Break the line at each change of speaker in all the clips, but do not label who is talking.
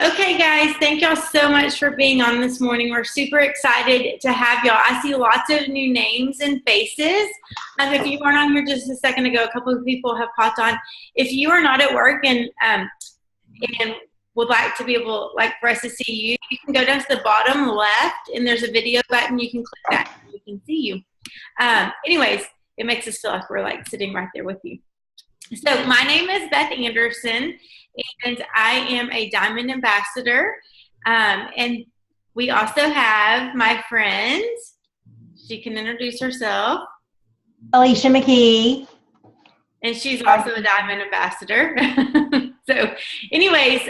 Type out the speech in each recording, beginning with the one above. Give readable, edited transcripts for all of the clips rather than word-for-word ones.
Okay, guys, thank y'all so much for being on this morning. We're super excited to have y'all. I see lots of new names and faces. If you weren't on here just a second ago, a couple of people have popped on. If you are not at work and would like to be able, like, for us to see you, you can go down to the bottom left, and there's a video button. You can click that, and we can see you. Anyways, it makes us feel like we're, like, sitting right there with you. So my name is Beth Anderson, and I am a Diamond Ambassador. And we also have my friend. She can introduce herself.
Alicia McKee.
And she's also a Diamond Ambassador. So anyways,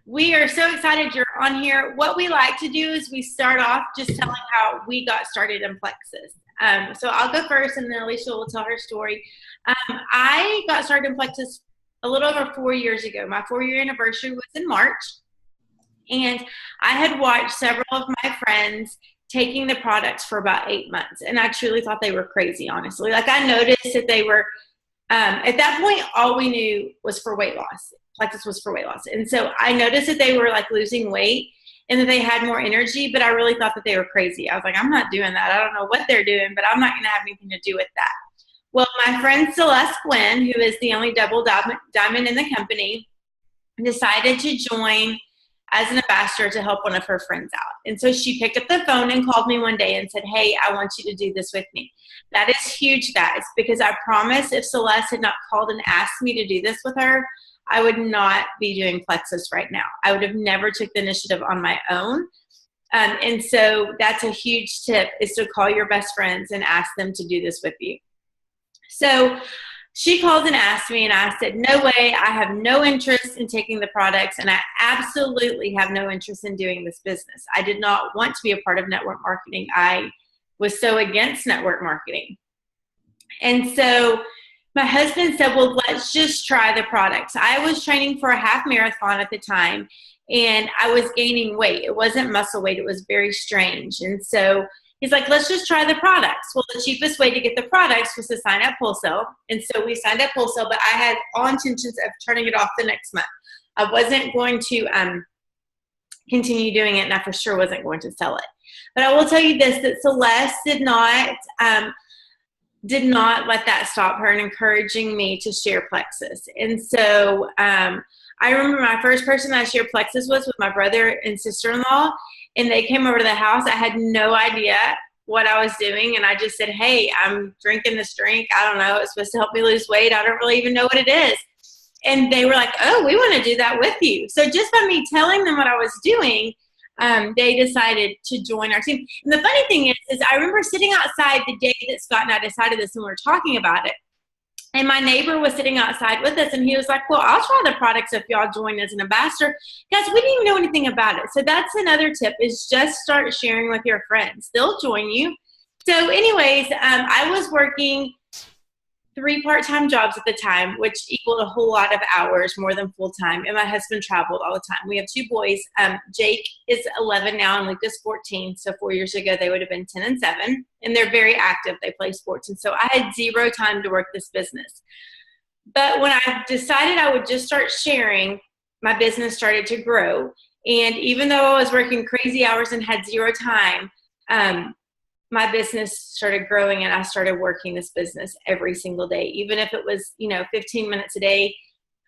we are so excited you're on here. What we like to do is we start off just telling how we got started in Plexus. So I'll go first, and then Alicia will tell her story. I got started in Plexus a little over 4 years ago. My 4-year anniversary was in March, and I had watched several of my friends taking the products for about 8 months, and I truly thought they were crazy, honestly. Like, I noticed that they were, at that point, all we knew was for weight loss. Plexus was for weight loss. And so I noticed that they were, like, losing weight and that they had more energy, but I really thought that they were crazy. I was like, I'm not doing that. I don't know what they're doing, but I'm not going to have anything to do with that. Well, my friend Celeste Gwynn, who is the only double diamond in the company, decided to join as an ambassador to help one of her friends out. And so she picked up the phone and called me one day and said, hey, I want you to do this with me. That is huge, guys, because I promise if Celeste had not called and asked me to do this with her, I would not be doing Plexus right now. I would have never took the initiative on my own. And so that's a huge tip, is to call your best friends and ask them to do this with you. So she called and asked me, and I said, no way, I have no interest in taking the products, and I absolutely have no interest in doing this business. I did not want to be a part of network marketing. I was so against network marketing. And so my husband said, well, let's just try the products. I was training for a half marathon at the time, and I was gaining weight. It wasn't muscle weight. It was very strange. And so he's like, let's just try the products. Well, the cheapest way to get the products was to sign up wholesale. And so we signed up wholesale, but I had all intentions of turning it off the next month. I wasn't going to continue doing it, and I for sure wasn't going to sell it. But I will tell you this, that Celeste did not let that stop her in encouraging me to share Plexus. And so I remember my first person I shared Plexus with my brother and sister-in-law, and they came over to the house. I had no idea what I was doing, and I just said, hey, I'm drinking this drink. I don't know. It's supposed to help me lose weight. I don't really even know what it is. And they were like, oh, we want to do that with you. So just by me telling them what I was doing, they decided to join our team. And the funny thing is I remember sitting outside the day that Scott and I decided this, and we were talking about it. And my neighbor was sitting outside with us, and he was like, well, I'll try the products if y'all join as an ambassador. Guys, we didn't even know anything about it. So that's another tip, is just start sharing with your friends. They'll join you. So anyways, I was working 3 part-time jobs at the time, which equaled a whole lot of hours, more than full-time. And my husband traveled all the time. We have 2 boys. Jake is 11 now, and Luke is 14. So 4 years ago, they would have been 10 and 7. And they're very active. They play sports. And so I had 0 time to work this business. But when I decided I would just start sharing, my business started to grow. And even though I was working crazy hours and had 0 time, my business started growing, and I started working this business every single day, even if it was, 15 minutes a day,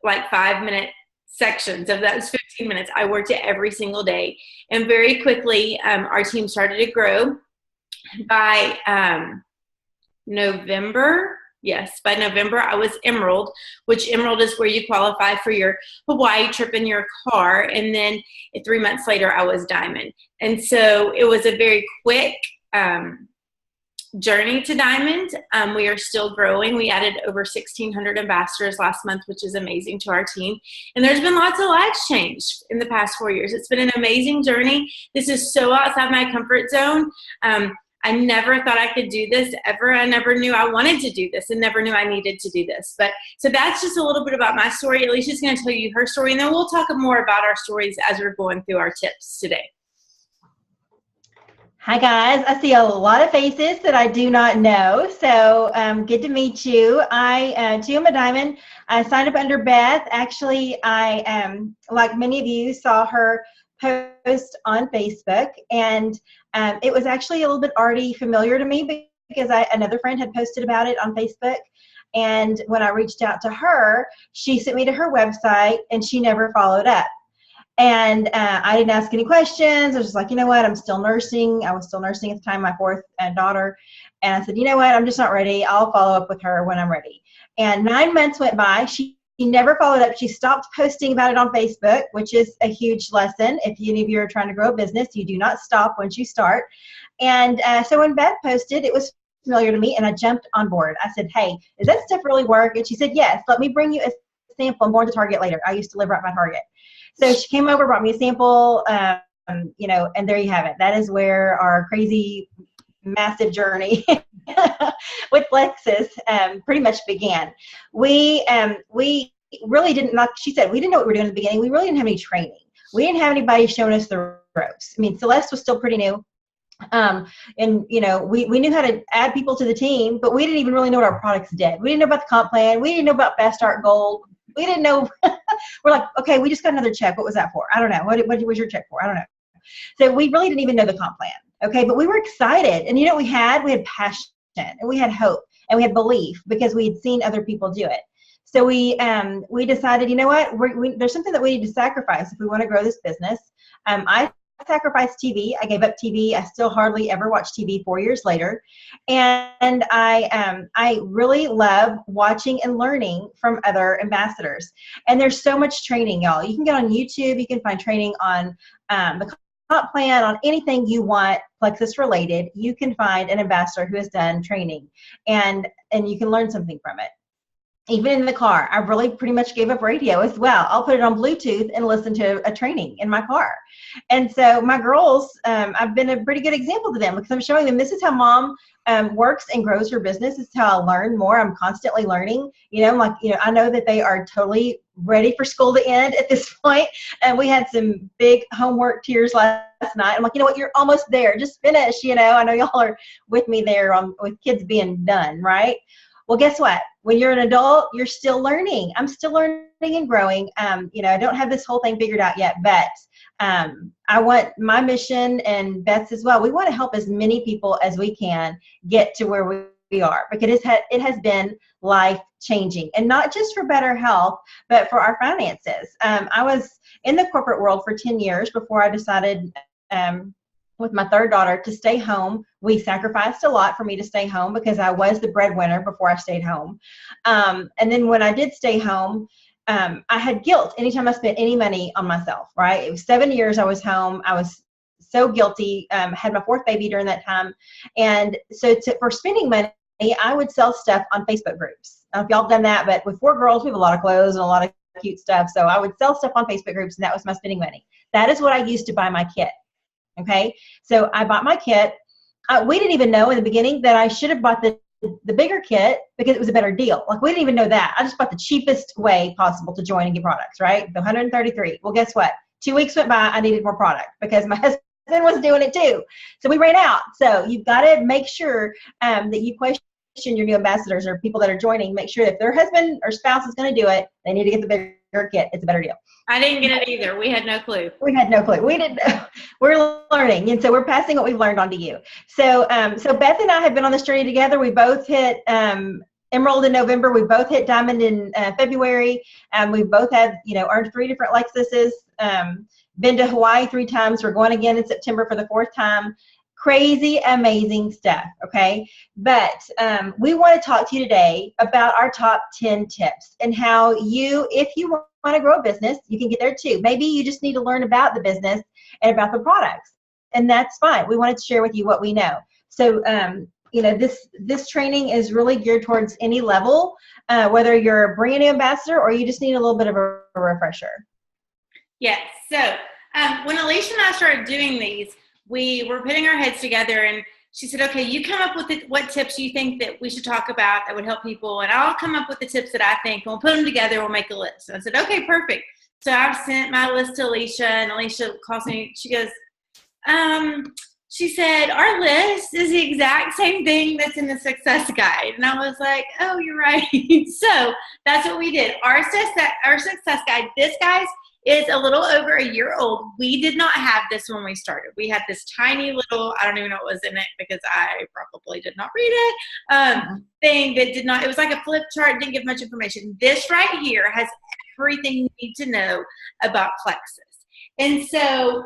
like 5-minute sections of those 15 minutes. I worked it every single day. And very quickly, our team started to grow. By November, I was Emerald, which Emerald is where you qualify for your Hawaii trip in your car. And then 3 months later, I was Diamond. And so it was a very quick journey to Diamond. We are still growing. We added over 1,600 ambassadors last month, which is amazing to our team. And there's been lots of lives changed in the past 4 years. It's been an amazing journey. This is so outside my comfort zone. I never thought I could do this ever. I never knew I wanted to do this, and never knew I needed to do this. But so that's just a little bit about my story. Alicia's going to tell you her story, and then we'll talk more about our stories as we're going through our tips today.
Hi, guys. I see a lot of faces that I do not know, so good to meet you. I, too, am a Diamond. I signed up under Beth. Actually, I like many of you, saw her post on Facebook, and it was actually a little bit already familiar to me because another friend had posted about it on Facebook. And when I reached out to her, she sent me to her website, and she never followed up. And I didn't ask any questions. I was just like, you know what? I'm still nursing. I was still nursing at the time, my fourth daughter. And I said, you know what? I'm just not ready. I'll follow up with her when I'm ready. And 9 months went by. She never followed up. She stopped posting about it on Facebook, which is a huge lesson. If any of you are trying to grow a business, you do not stop once you start. And so when Beth posted, it was familiar to me, and I jumped on board. I said, hey, does that stuff really work? And she said, yes, let me bring you a sample. I'm going to Target later. I used to live right by Target. So she came over, brought me a sample, you know, and there you have it. That is where our crazy, massive journey with Plexus pretty much began. We really didn't, like she said, we didn't know what we were doing in the beginning. We really didn't have any training. We didn't have anybody showing us the ropes. I mean, Celeste was still pretty new. And, you know, we knew how to add people to the team, but we didn't even really know what our products did. We didn't know about the comp plan. We didn't know about Fast Start Gold. We didn't know. We're like, okay, we just got another check. What was that for? I don't know. What was your check for? I don't know. So we really didn't even know the comp plan. Okay, but we were excited. And you know what we had? We had passion, and we had hope, and we had belief because we had seen other people do it. So we decided, you know what? There's something that we need to sacrifice if we want to grow this business. I sacrificed TV. I gave up TV. I still hardly ever watch TV 4 years later. And I really love watching and learning from other ambassadors. And there's so much training, y'all. You can get on YouTube. You can find training on the comp plan, on anything you want Plexus related. You can find an ambassador who has done training, and you can learn something from it. Even in the car, I really pretty much gave up radio as well. I'll put it on Bluetooth and listen to a training in my car. And so my girls, I've been a pretty good example to them because I'm showing them this is how mom works and grows her business. This is how I learn more. I'm constantly learning. You know, like, you know, I know that they are totally ready for school to end at this point. And we had some big homework tears last night. I'm like, you know what, you're almost there. Just finish. You know, I know y'all are with me there with kids being done, right? Well, guess what? When you're an adult, you're still learning. I'm still learning and growing. You know, I don't have this whole thing figured out yet, but I want my mission, and Beth's as well. We want to help as many people as we can get to where we are, because it has been life changing, and not just for better health, but for our finances. I was in the corporate world for 10 years before I decided, with my third daughter, to stay home. We sacrificed a lot for me to stay home because I was the breadwinner before I stayed home. And then when I did stay home, I had guilt anytime I spent any money on myself, right? It was 7 years I was home. I was so guilty. Had my fourth baby during that time. And so for spending money, I would sell stuff on Facebook groups. I don't know if y'all have done that, but with 4 girls, we have a lot of clothes and a lot of cute stuff. So I would sell stuff on Facebook groups, and that was my spending money. That is what I used to buy my kit. Okay, so I bought my kit. We didn't even know in the beginning that I should have bought the bigger kit because it was a better deal. Like, we didn't even know that. I just bought the cheapest way possible to join and get products, right? The 133. Well, guess what? 2 weeks went by. I needed more product because my husband was doing it too. So we ran out. So you've got to make sure that you question your new ambassadors or people that are joining. Make sure if their husband or spouse is going to do it, they need to get the bigger kit. It's a better deal.
I didn't get it either. We had no clue.
We had no clue. We didn't. We're learning, and so we're passing what we've learned on to you. So, so Beth and I have been on this journey together. We both hit Emerald in November. We both hit Diamond in February. We both have, you know, earned 3 different Lexuses. Been to Hawaii 3 times. We're going again in September for the 4th time. Crazy, amazing stuff, okay? But we want to talk to you today about our top 10 tips and how you, if you want to grow a business, you can get there too. Maybe you just need to learn about the business and about the products, and that's fine. We wanted to share with you what we know. So, you know, this training is really geared towards any level, whether you're a brand new ambassador or you just need a little bit of a refresher.
Yes. So when Alicia and I started doing these, we were putting our heads together, and she said, okay, you come up with what tips you think that we should talk about that would help people, and I'll come up with the tips that I think, and we'll put them together, we'll make a list. And I said, okay, perfect. So I've sent my list to Alicia, and Alicia calls me, she goes, she said, our list is the exact same thing that's in the success guide. And I was like, oh, you're right. So that's what we did. Our success guide, this, guys, is a little over a year old. We did not have this when we started. We had this tiny little, I don't even know what was in it because I probably did not read it, thing that did not, it was like a flip chart, didn't give much information. This right here has everything you need to know about Plexus. And so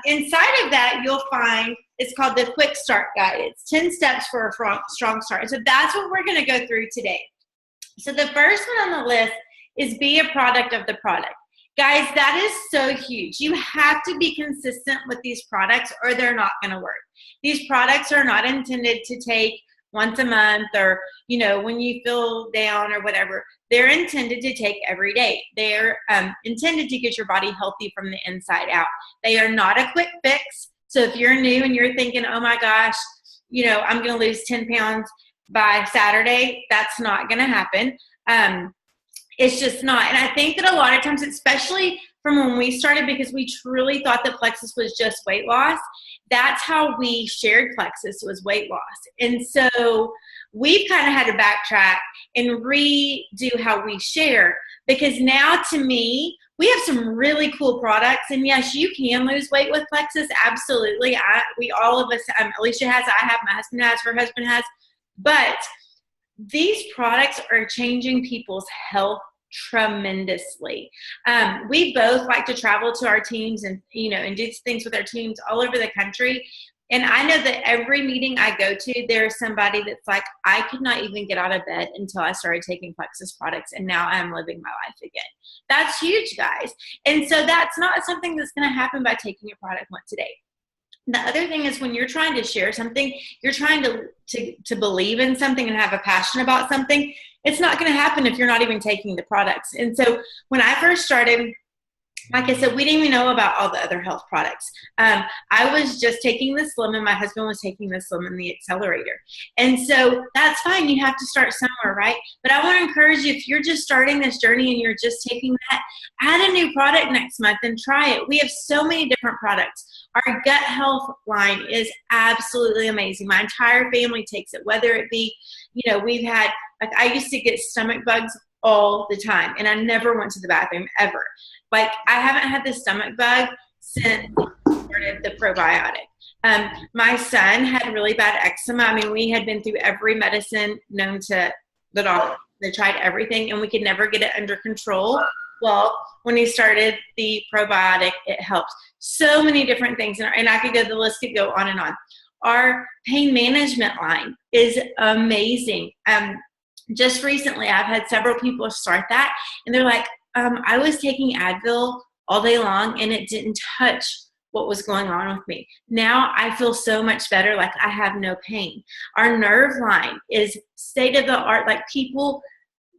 inside of that, you'll find it's called the Quick Start Guide. It's 10 steps for a strong start. And so that's what we're going to go through today. So the first one on the list is be a product of the product. Guys, that is so huge. You have to be consistent with these products or they're not going to work. These products are not intended to take once a month or, you know, when you feel down or whatever. They're intended to take every day. They're intended to get your body healthy from the inside out. They are not a quick fix. So if you're new and you're thinking, oh my gosh, you know, I'm going to lose 10 pounds by Saturday, that's not going to happen. It's just not. And I think that a lot of times, especially from when we started, because we truly thought that Plexus was just weight loss, that's how we shared Plexus, was weight loss. And so we've kind of had to backtrack and redo how we share, because now to me, we have some really cool products. And yes, you can lose weight with Plexus. Absolutely. We all of us, Alicia has, I have, my husband has, her husband has. But these products are changing people's health tremendously. We both like to travel to our teams and, you know, and do things with our teams all over the country. And I know that every meeting I go to, there's somebody that's like, I could not even get out of bed until I started taking Plexus products, and now I'm living my life again. That's huge, guys. And so that's not something that's going to happen by taking a product once a day. The other thing is, when you're trying to share something, you're trying to believe in something and have a passion about something. It's not going to happen if you're not even taking the products. And so when I first started, like I said, we didn't even know about all the other health products. I was just taking the Slim, and my husband was taking the Slim and the Accelerator. And so that's fine. You have to start somewhere, right? But I want to encourage you, if you're just starting this journey and you're just taking that, add a new product next month and try it. We have so many different products. Our gut health line is absolutely amazing. My entire family takes it, whether it be, you know, we've had, like, I used to get stomach bugs all the time, and I never went to the bathroom ever. Like, I haven't had the stomach bug since we started the probiotic. My son had really bad eczema. I mean, we had been through every medicine known to the doctor. They tried everything, and we could never get it under control. Well, when he started the probiotic, it helped. So many different things, and I could go, the list could go on and on. Our pain management line is amazing. Just recently, I've had several people start that, and they're like, I was taking Advil all day long, and it didn't touch what was going on with me. Now I feel so much better, like I have no pain. Our nerve line is state of the art. Like, people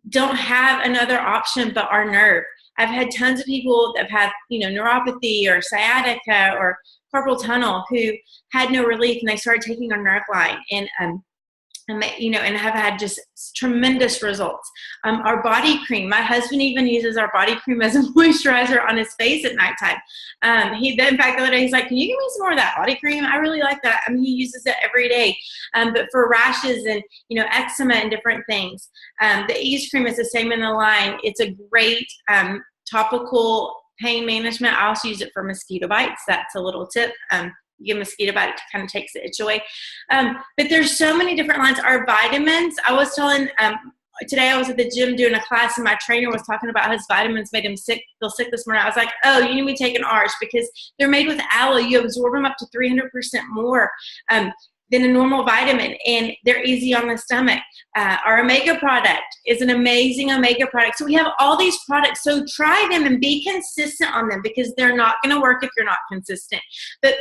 don't have another option but our nerve. I've had tons of people that have had, you know, neuropathy or sciatica or carpal tunnel who had no relief, and they started taking our nerve line, and you know, and have had just tremendous results. Our body cream, my husband even uses our body cream as a moisturizer on his face at nighttime. In fact, the other day, he's like, can you give me some more of that body cream? I really like that. I mean, he uses it every day. But for rashes and, you know, eczema and different things, the Ease cream is the same in the line. It's a great topical pain management. I also use it for mosquito bites. That's a little tip. You give a mosquito bite, it kind of takes the itch away. But there's so many different lines. Our vitamins, I was telling, today I was at the gym doing a class, and my trainer was talking about how his vitamins made him feel sick this morning. I was like, oh, you need to be taking ours, because they're made with aloe. You absorb them up to 300% more than a normal vitamin, and they're easy on the stomach. Our omega product is an amazing omega product. So we have all these products. So try them and be consistent on them, because they're not going to work if you're not consistent. But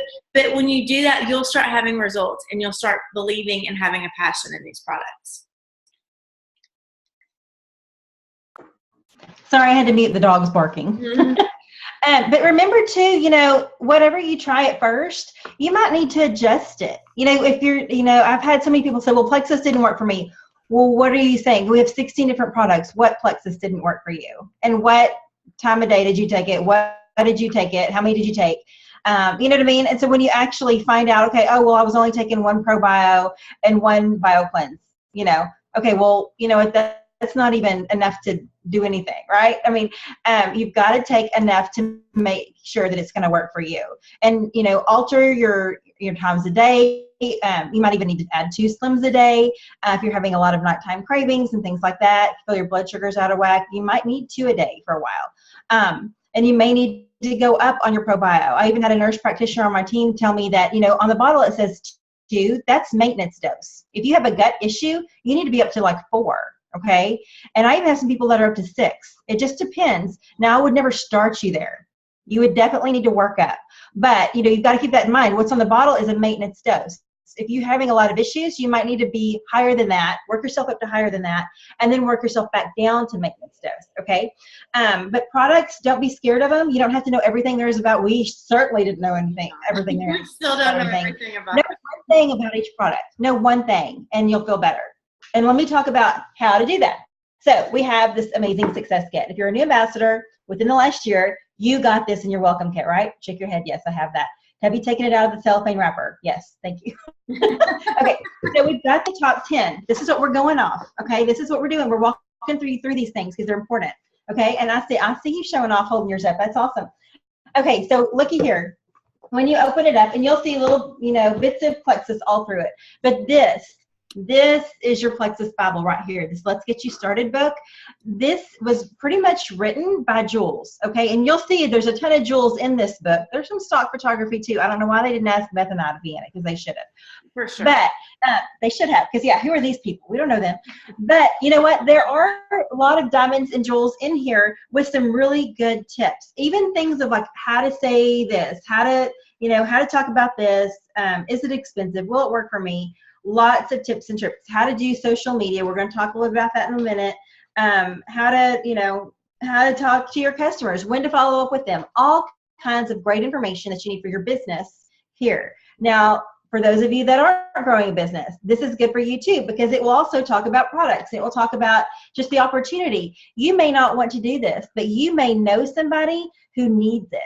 when you do that, you'll start having results, and you'll start believing and having a passion in these products.
Sorry, I had to mute the dogs barking. Mm-hmm. But remember too, you know, whatever you try at first, you might need to adjust it. You know, if you're, you know, I've had so many people say, well, Plexus didn't work for me. Well, what are you saying? We have 16 different products. What Plexus didn't work for you? And what time of day did you take it? What did you take it? How many did you take? You know what I mean? And so when you actually find out, okay, oh, well, I was only taking one ProBio and one BioCleanse, you know, okay, well, you know what, that's not even enough to do anything, right? I mean, you've got to take enough to make sure that it's going to work for you. And, you know, alter your times a day. You might even need to add 2 slims a day. If you're having a lot of nighttime cravings and things like that, feel your blood sugars out of whack, you might need 2 a day for a while. And you may need to go up on your ProBio. I even had a nurse practitioner on my team tell me that, you know, on the bottle it says 2, that's maintenance dose. If you have a gut issue, you need to be up to like 4. Okay. And I even have some people that are up to 6. It just depends. Now, I would never start you there. You would definitely need to work up. But, you know, you've got to keep that in mind. What's on the bottle is a maintenance dose. If you're having a lot of issues, you might need to be higher than that, work yourself up to higher than that, and then work yourself back down to maintenance dose, okay? But products, don't be scared of them. You don't have to know everything there is about. We certainly didn't know everything there is.
We still don't know everything about
it. Know one thing about each product. Know one thing, and you'll feel better. And let me talk about how to do that. So we have this amazing success kit. If you're a new ambassador within the last year, you got this in your welcome kit, right? Shake your head. Yes, I have that. Have you taken it out of the cellophane wrapper? Yes, thank you. Okay, so we've got the top 10. This is what we're going off, okay? This is what we're doing. We're walking through these things because they're important, okay? And I see you showing off, holding yours up. That's awesome. Okay, so looky here. When you open it up, and you'll see little, you know, bits of Plexus all through it. But this is your Plexus Bible right here. This Let's Get You Started book. This was pretty much written by Jules, okay? And you'll see there's a ton of Jules in this book. There's some stock photography too. I don't know why they didn't ask Beth and I to be in it, because they should have.
For sure.
But they should have, because, yeah, who are these people? We don't know them. But you know what? There are a lot of diamonds and jewels in here with some really good tips. Even things of like how to say this, how to talk about this. Is it expensive? Will it work for me? Lots of tips and tricks. How to do social media. We're going to talk a little about that in a minute. How to talk to your customers, when to follow up with them. All kinds of great information that you need for your business here. Now, for those of you that aren't growing a business, this is good for you too, because it will also talk about products. It will talk about just the opportunity. You may not want to do this, but you may know somebody who needs it.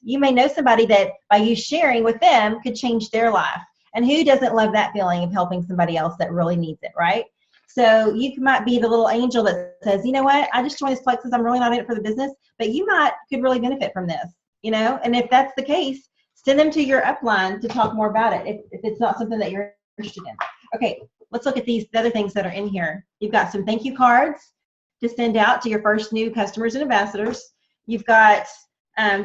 You may know somebody that by you sharing with them could change their life. And who doesn't love that feeling of helping somebody else that really needs it, right? So you might be the little angel that says, you know what, I just joined this Plexus. I'm really not in it for the business, but you could really benefit from this, you know? And if that's the case, send them to your upline to talk more about it if it's not something that you're interested in. Okay, let's look at the other things that are in here. You've got some thank you cards to send out to your first new customers and ambassadors. You've got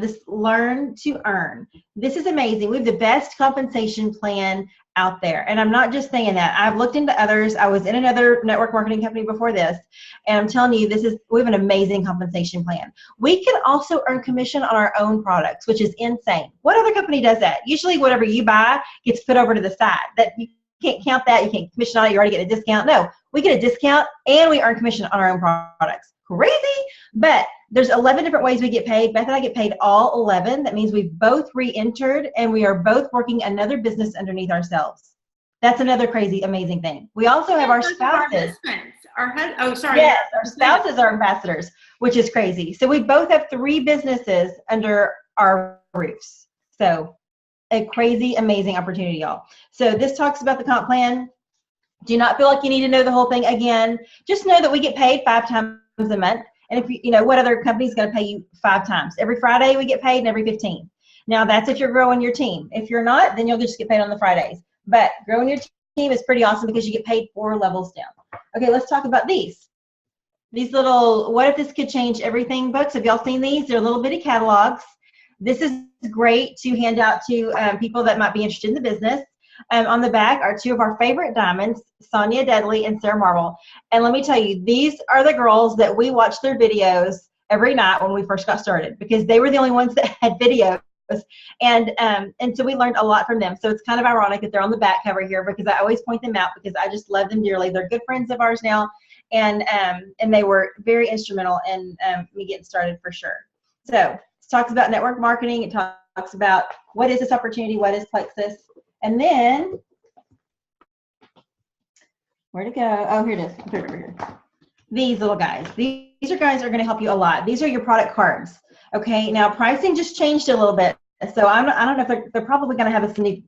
this Learn to Earn. This is amazing. We have the best compensation plan out there. And I'm not just saying that. I've looked into others. I was in another network marketing company before this. And I'm telling you, we have an amazing compensation plan. We can also earn commission on our own products, which is insane. What other company does that? Usually whatever you buy gets put over to the side. That you can't count that. You can't commission on it. You already get a discount. No, we get a discount and we earn commission on our own products. Crazy, but there's 11 different ways we get paid. Beth and I get paid all 11. That means we've both re-entered and we are both working another business underneath ourselves. That's another crazy, amazing thing. We also have our spouses. Yes, our spouses are ambassadors, which is crazy. So we both have 3 businesses under our roofs. So a crazy, amazing opportunity, y'all. So this talks about the comp plan. Do not feel like you need to know the whole thing again. Just know that we get paid 5 times a month. And if you know what other company is going to pay you 5 times. Every Friday we get paid and every 15th. Now that's if you're growing your team. If you're not, then you'll just get paid on the Fridays. But growing your team is pretty awesome because you get paid 4 levels down. Okay, let's talk about these. These little What If This Could Change Everything books. Have y'all seen these? They're little bitty catalogs. This is great to hand out to people that might be interested in the business. On the back are 2 of our favorite diamonds, Sonia Dudley and Sarah Marble. And let me tell you, these are the girls that we watched their videos every night when we first got started because they were the only ones that had videos. And so we learned a lot from them. So it's kind of ironic that they're on the back cover here because I always point them out because I just love them dearly. They're good friends of ours now. And they were very instrumental in me getting started for sure. So it talks about network marketing. It talks about what is this opportunity? What is Plexus? And then, where'd it go? Oh, here it is. I'll put it over here. These little guys. These are guys that are going to help you a lot. These are your product cards. Okay, now pricing just changed a little bit So I don't know if they're probably going to have some neat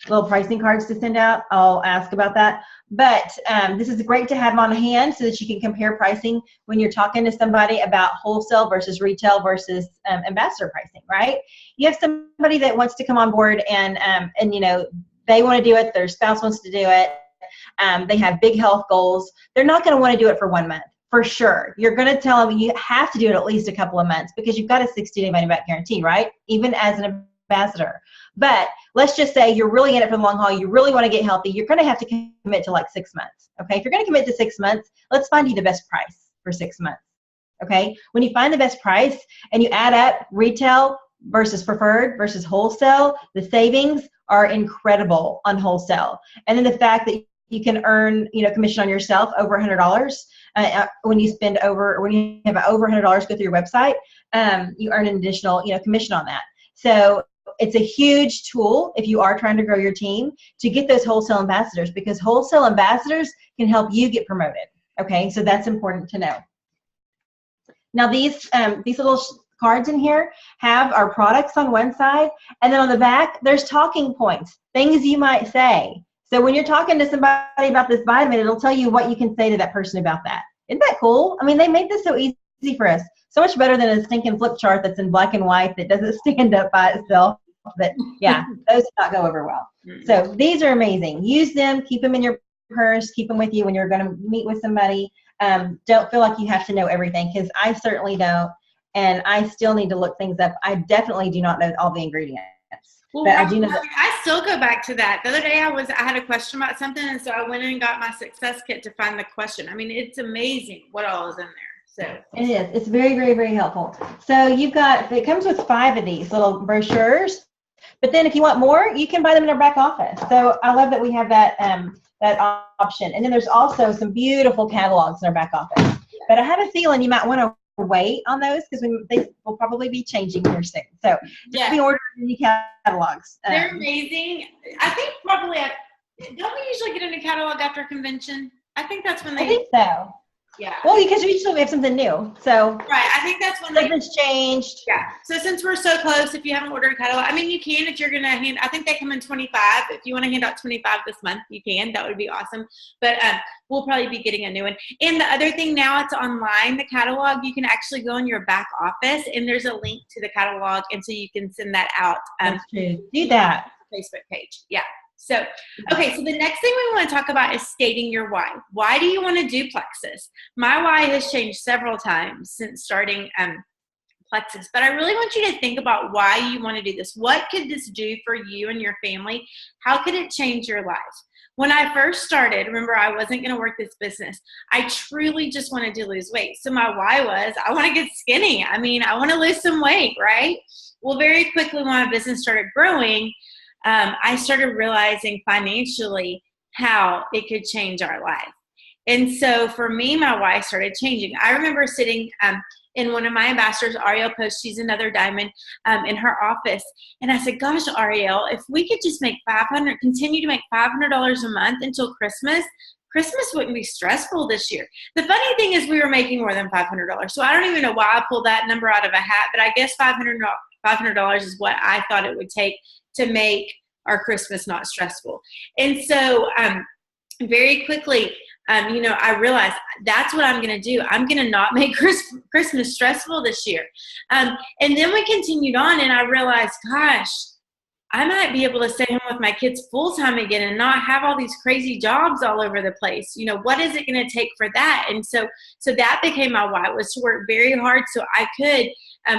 little pricing cards to send out. I'll ask about that. But this is great to have on hand so that you can compare pricing when you're talking to somebody about wholesale versus retail versus ambassador pricing, right? You have somebody that wants to come on board and you know, they want to do it, their spouse wants to do it, they have big health goals. They're not going to want to do it for 1 month. For sure. You're going to tell them you have to do it at least a couple of months because you've got a 60-day money-back guarantee, right? Even as an ambassador. But let's just say you're really in it for the long haul. You really want to get healthy. You're going to have to commit to like 6 months. Okay. If you're going to commit to 6 months, let's find you the best price for 6 months. Okay. When you find the best price and you add up retail versus preferred versus wholesale, the savings are incredible on wholesale. And then the fact that you can earn, you know, commission on yourself over $100 when you have over $100 go through your website, you earn an additional, you know, commission on that. So it's a huge tool if you are trying to grow your team to get those wholesale ambassadors, because wholesale ambassadors can help you get promoted. Okay, so that's important to know. Now these little cards in here have our products on one side, and then on the back there's talking points, things you might say. So when you're talking to somebody about this vitamin, it'll tell you what you can say to that person about that. Isn't that cool? I mean, they made this so easy for us. So much better than a stinking flip chart that's in black and white that doesn't stand up by itself. But yeah, those do not go over well. So these are amazing. Use them. Keep them in your purse. Keep them with you when you're going to meet with somebody. Don't feel like you have to know everything, because I certainly don't. And I still need to look things up. I definitely do not know all the ingredients.
Well,
but I do know that.
I still go back to that. The other day I had a question about something, and so I went and got my success kit to find the question. I mean, it's amazing what all is in there. So
it is. It's very, very, very helpful. So it comes with 5 of these little brochures, but then if you want more, you can buy them in our back office. So I love that we have that option. And then there's also some beautiful catalogs in our back office. But I have a feeling you might want to wait on those because they will probably be changing here soon. So just be ordering new catalogs.
They're amazing. I think probably don't we usually get in a catalog after a convention? I think that's when they.
I think so.
Yeah.
Well, because usually we have something new. So
right. I think that's when
something's changed.
Yeah. So since we're so close, if you haven't ordered a catalog, I mean, you can if you're going to hand. I think they come in 25. If you want to hand out 25 this month, you can. That would be awesome. But we'll probably be getting a new one. And the other thing now, it's online. The catalog, you can actually go in your back office, and there's a link to the catalog, and so you can send that out.
That's true. Do that.
Facebook page. Yeah. So, okay, so the next thing we want to talk about is stating your why. Why do you want to do Plexus? My why has changed several times since starting Plexus, but I really want you to think about why you want to do this. What could this do for you and your family? How could it change your life? When I first started, remember, I wasn't going to work this business. I truly just wanted to lose weight. So my why was, I want to get skinny. I mean, I want to lose some weight, right? Well, very quickly when my business started growing, I started realizing financially how it could change our life. And so for me, my why started changing. I remember sitting in one of my ambassadors, Ariel Post, she's another diamond, in her office. And I said, gosh, Ariel, if we could just continue to make $500 a month until Christmas wouldn't be stressful this year. The funny thing is we were making more than $500. So I don't even know why I pulled that number out of a hat, but I guess $500 is what I thought it would take to make our Christmas not stressful. And so very quickly, I realized that's what I'm going to do. I'm going to not make Christmas stressful this year. And then we continued on, and I realized, gosh, I might be able to stay home with my kids full time again and not have all these crazy jobs all over the place. What is it going to take for that? And so that became my why, was to work very hard so I could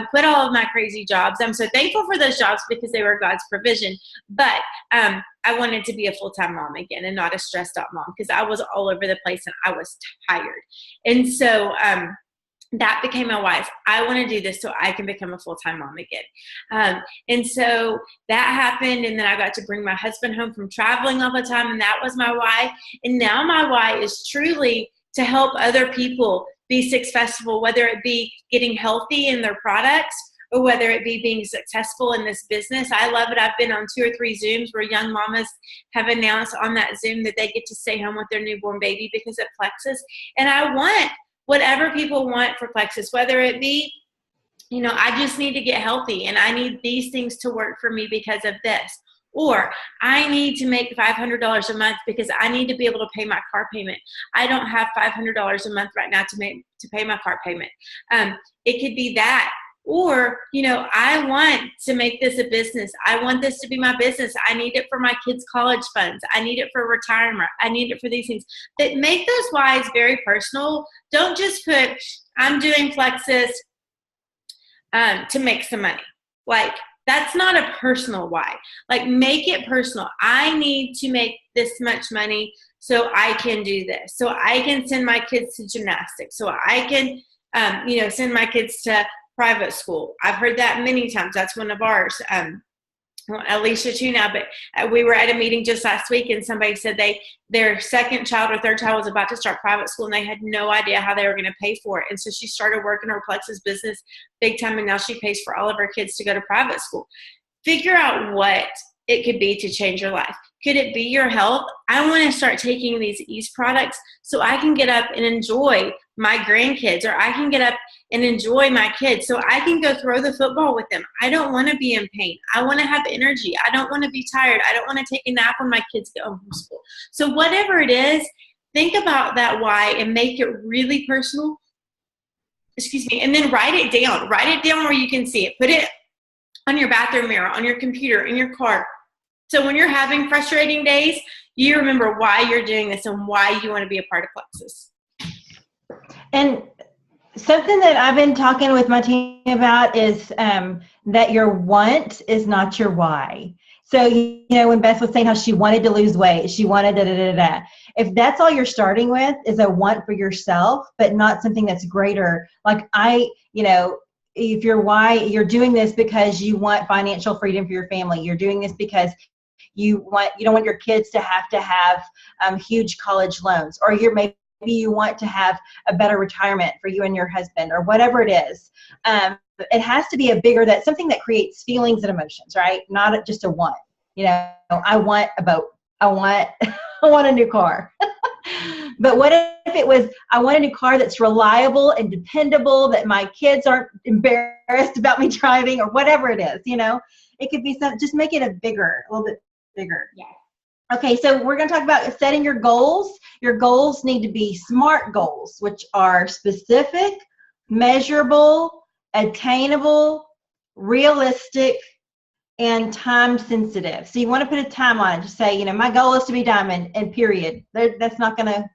quit all of my crazy jobs. I'm so thankful for those jobs because they were God's provision. But I wanted to be a full-time mom again and not a stressed out mom, because I was all over the place and I was tired. And so that became my why. I want to do this so I can become a full-time mom again. And so that happened. And then I got to bring my husband home from traveling all the time. And that was my why. And now my why is truly to help other people be successful, whether it be getting healthy in their products or whether it be being successful in this business. I love it. I've been on 2 or 3 Zooms where young mamas have announced on that Zoom that they get to stay home with their newborn baby because of Plexus. And I want whatever people want for Plexus, whether it be I just need to get healthy and I need these things to work for me because of this. Or I need to make $500 a month because I need to be able to pay my car payment. I don't have $500 a month right now to pay my car payment. It could be that. Or, I want to make this a business. I want this to be my business. I need it for my kids' college funds. I need it for retirement. I need it for these things. That make those whys very personal. Don't just put, I'm doing Plexus to make some money. Like, that's not a personal why. Like, make it personal. I need to make this much money so I can do this. So I can send my kids to gymnastics. So I can, send my kids to private school. I've heard that many times. That's one of ours. Alicia too now, but we were at a meeting just last week and somebody said their second child or third child was about to start private school and they had no idea how they were going to pay for it. And so she started working her Plexus business big time and now she pays for all of her kids to go to private school. Figure out what it could be to change your life. Could it be your health? I want to start taking these Ease products so I can get up and enjoy my grandkids, or I can get up and enjoy my kids so I can go throw the football with them. I don't want to be in pain. I want to have energy. I don't want to be tired. I don't want to take a nap when my kids get home from school. So whatever it is, think about that why and make it really personal. And then write it down. Write it down where you can see it. Put it on your bathroom mirror, on your computer, in your car. So when you're having frustrating days, you remember why you're doing this and why you want to be a part of Plexus.
And something that I've been talking with my team about is that your want is not your why. So, when Beth was saying how she wanted to lose weight, she wanted da-da-da-da. If that's all you're starting with is a want for yourself, but not something that's greater, like if your why, you're doing this because you want financial freedom for your family. You're doing this because you don't want your kids to have huge college loans, or maybe you want to have a better retirement for you and your husband, or whatever it is. It has to be that's something that creates feelings and emotions, right? Not just a want. I want a boat. I want a new car. But what if it was, I want a new car that's reliable and dependable, that my kids aren't embarrassed about me driving, or whatever it is, It could be just make it a little bit bigger.
Yeah.
Okay, so we're going to talk about setting your goals. Your goals need to be SMART goals, which are specific, measurable, attainable, realistic, and time sensitive. So you want to put a time on it. Just say, my goal is to be diamond, and period. That's not going to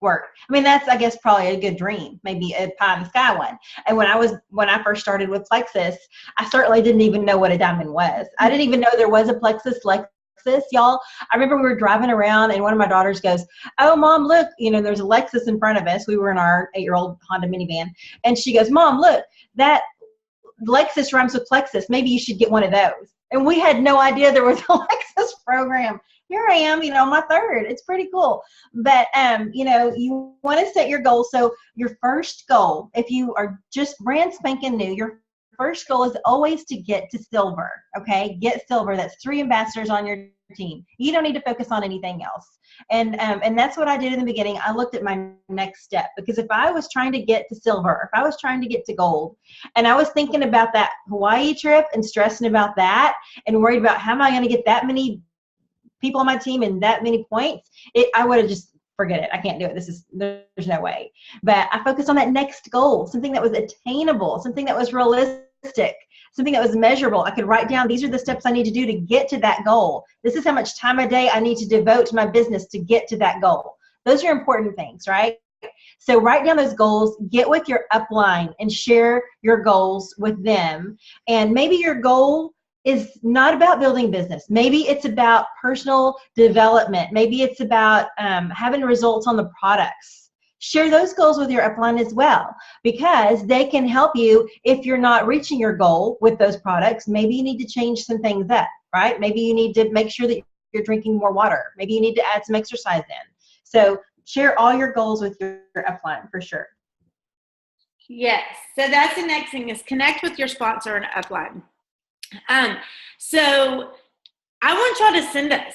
work. I mean, that's, I guess, probably a good dream, maybe a pie in the sky one. And when I first started with Plexus, I certainly didn't even know what a diamond was. I didn't even know there was a Plexus Lexus, y'all. I remember we were driving around and one of my daughters goes, "Oh, Mom, look, there's a Lexus in front of us." We were in our 8-year-old Honda minivan. And she goes, "Mom, look, that Lexus rhymes with Plexus. Maybe you should get one of those." And we had no idea there was a Lexus program. Here I am, my third. It's pretty cool. But, you want to set your goal. So your first goal, if you are just brand spanking new, your first goal is always to get to silver, okay? Get silver. That's 3 ambassadors on your team. You don't need to focus on anything else. And that's what I did in the beginning. I looked at my next step, because if I was trying to get to silver, if I was trying to get to gold, and I was thinking about that Hawaii trip and stressing about that and worried about how am I going to get that many people on my team and that many points, I would have just forget it. I can't do it. There's no way. But I focused on that next goal, something that was attainable, something that was realistic, something that was measurable. I could write down, these are the steps I need to do to get to that goal. This is how much time a day I need to devote to my business to get to that goal. Those are important things, right? So write down those goals, get with your upline and share your goals with them. And maybe your goal is not about building business. Maybe it's about personal development. Maybe it's about having results on the products. Share those goals with your upline as well, because they can help you if you're not reaching your goal with those products. Maybe you need to change some things up, right? Maybe you need to make sure that you're drinking more water. Maybe you need to add some exercise in. So share all your goals with your upline for sure.
Yes. So that's the next thing, is connect with your sponsor and upline. So I want y'all to send us,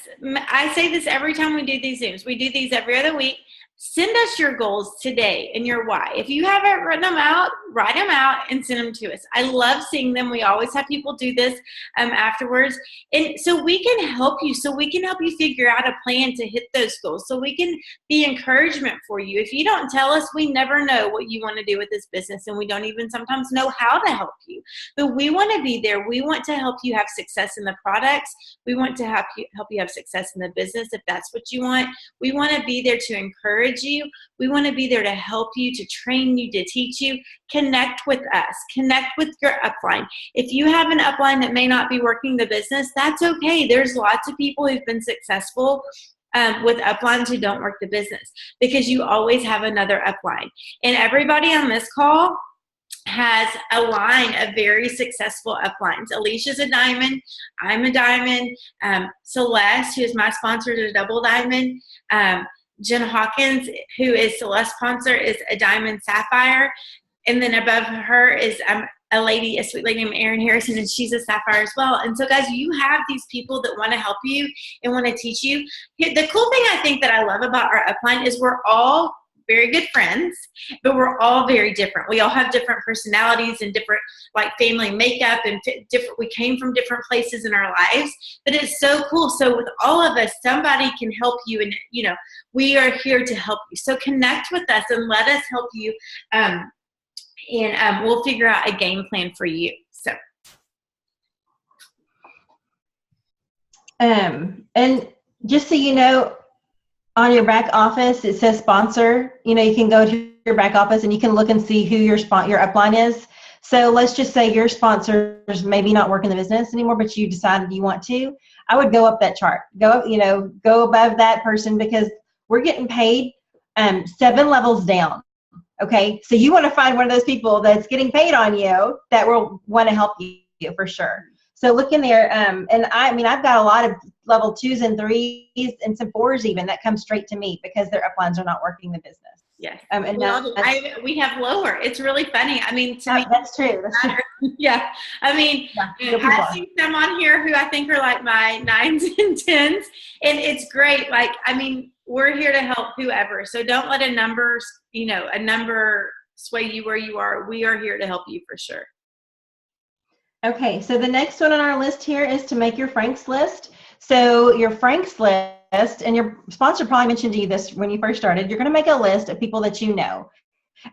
I say this every time we do these Zooms. We do these every other week. send us your goals today and your why. If you haven't written them out, write them out and send them to us. I love seeing them. We always have people do this afterwards. And so we can help you. So we can help you figure out a plan to hit those goals. So we can be encouragement for you. If you don't tell us, we never know what you want to do with this business. And we don't even sometimes know how to help you. But we want to be there. We want to help you have success in the products. We want to help you have success in the business if that's what you want. We want to be there to encourage you. We want to be there to help you, to train you, to teach you. Connect with us. Connect with your upline. If you have an upline that may not be working the business, that's okay. There's lots of people who've been successful with uplines who don't work the business, because you always have another upline. And everybody on this call has a line of very successful uplines. Alicia's a diamond. I'm a diamond. Celeste, who is my sponsor, is a double diamond. Jen Hawkins, who is Celeste's sponsor, is a diamond sapphire. And then above her is a sweet lady named Erin Harrison, and she's a sapphire as well. And so, guys, you have these people that want to help you and want to teach you. The cool thing I think that I love about our upline is we're all very good friends, but we're all very different. We all have different personalities and different family makeup, and different. We came from different places in our lives, but it's so cool. So with all of us, somebody can help you, and we are here to help you. So connect with us and let us help you, and we'll figure out a game plan for you. So.
And just so you know, on your back office, it says sponsor. You can go to your back office and you can look and see who your upline is. So let's just say your sponsor's maybe not working the business anymore, but you decided you want to. I would go up that chart. Go above that person, because we're getting paid 7 levels down. Okay, so you want to find one of those people that's getting paid on you that will want to help you for sure. So look in there, and I've got a lot of level 2s and 3s and some 4s even that come straight to me because their uplines are not working the business.
Yes.
And
we have lower. It's really funny. To me,
that's true. That's true.
Yeah. I see some on here who I think are like my 9s and 10s, and it's great. We're here to help whoever. So don't let a number sway you where you are. We are here to help you for sure.
Okay, so the next one on our list here is to make your Franks list. So your Franks list, and your sponsor probably mentioned to you this when you first started, you're going to make a list of people that you know.